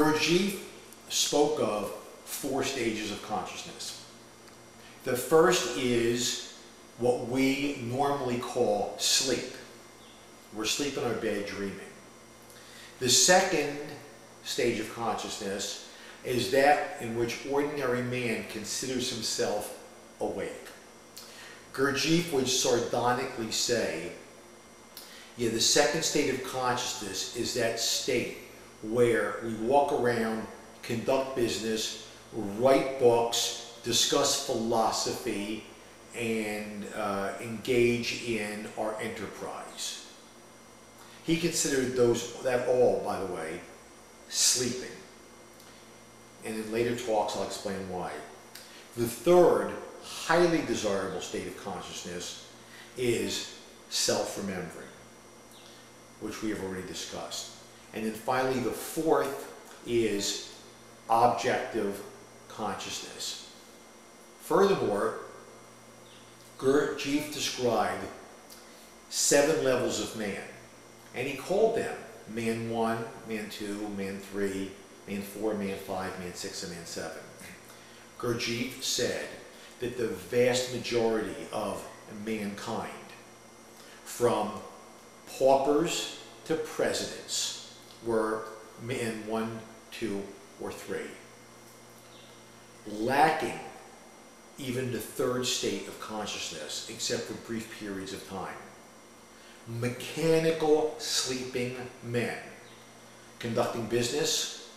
Gurdjieff spoke of 4 stages of consciousness. The first is what we normally call sleep. We're asleep in our bed dreaming. The second stage of consciousness is that in which ordinary man considers himself awake. Gurdjieff would sardonically say, yeah, the second state of consciousness is that state where we walk around, conduct business, write books, discuss philosophy, and engage in our enterprise. He considered that all, by the way, sleeping. And in later talks I'll explain why. The third, highly desirable state of consciousness is self-remembering, which we have already discussed. And then finally, the fourth is objective consciousness. Furthermore, Gurdjieff described 7 levels of man, and he called them man 1, man 2, man 3, man 4, man 5, man 6, and man 7. Gurdjieff said that the vast majority of mankind, from paupers to presidents, were man 1, 2, or 3. Lacking even the third state of consciousness, except for brief periods of time. Mechanical sleeping men, conducting business,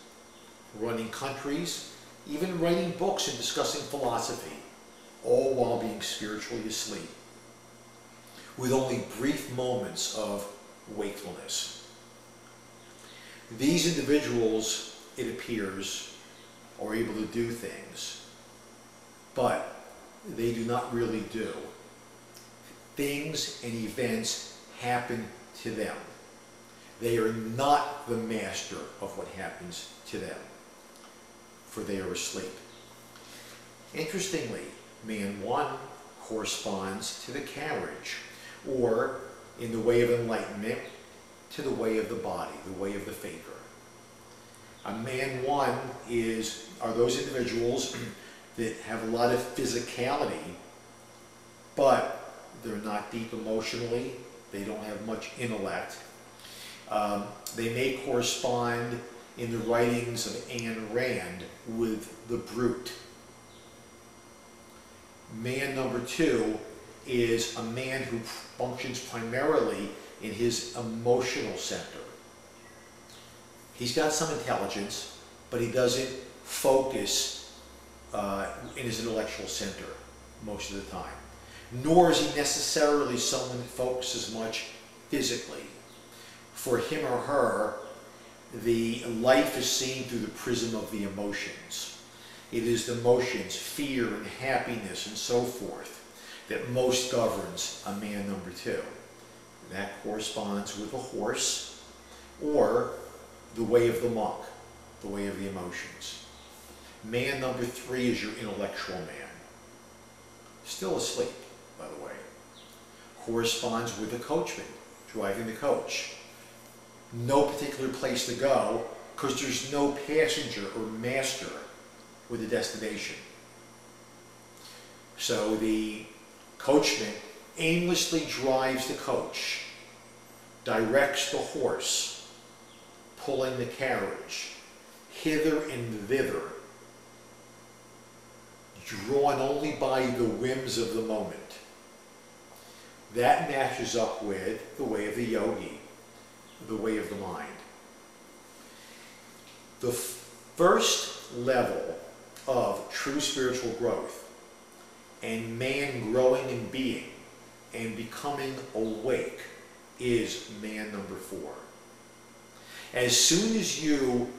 running countries, even writing books and discussing philosophy, all while being spiritually asleep, with only brief moments of wakefulness. These individuals, it appears, are able to do things, but they do not really do. Things and events happen to them. They are not the master of what happens to them, for they are asleep. Interestingly, man 1 corresponds to the carriage, or in the way of enlightenment, to the way of the body, the way of the faker. A man 1 are those individuals that have a lot of physicality, but they're not deep emotionally, they don't have much intellect. They may correspond in the writings of Ayn Rand with the brute. Man number 2 is a man who functions primarily in his emotional center. He's got some intelligence, but he doesn't focus in his intellectual center most of the time. Nor is he necessarily someone that focuses much physically. For him or her, the life is seen through the prism of the emotions. It is the emotions, fear and happiness and so forth, that most governs a man number 2. That corresponds with a horse, or the way of the monk, the way of the emotions. Man number 3 is your intellectual man. Still asleep, by the way. Corresponds with the coachman, driving the coach. No particular place to go, because there's no passenger or master with a destination. So the coachman aimlessly drives the coach, directs the horse, pulling the carriage, hither and thither, drawn only by the whims of the moment. That matches up with the way of the yogi, the way of the mind. The first level of true spiritual growth and man growing in being and becoming awake is man number 4. As soon as you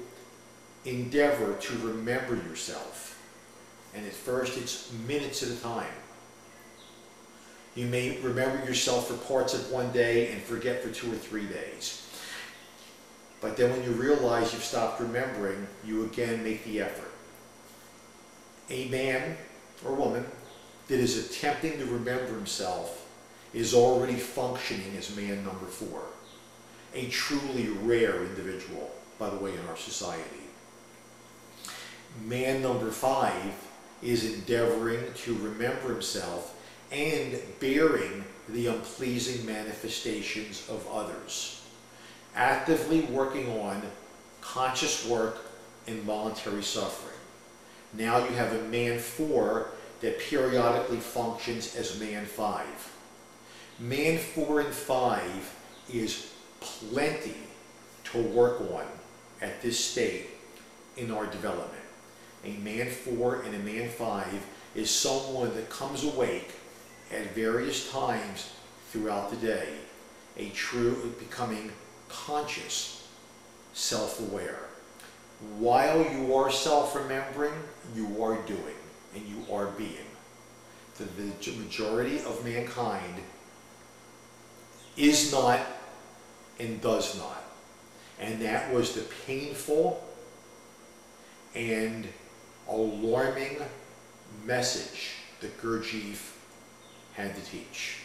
endeavor to remember yourself, and at first it's minutes at a time. You may remember yourself for parts of one day and forget for 2 or 3 days. But then when you realize you've stopped remembering, you again make the effort. A man or woman that is attempting to remember himself is already functioning as man number 4. A truly rare individual, by the way, in our society. Man number 5 is endeavoring to remember himself and bearing the unpleasing manifestations of others. Actively working on conscious work and voluntary suffering. Now you have a man 4 that periodically functions as man 5. Man 4 and 5 is plenty to work on at this state in our development. A man 4 and a man 5 is someone that comes awake at various times throughout the day, a true becoming conscious, self-aware. While you are self-remembering, you are doing and you are being. The majority of mankind is not and does not. And that was the painful and alarming message that Gurdjieff had to teach.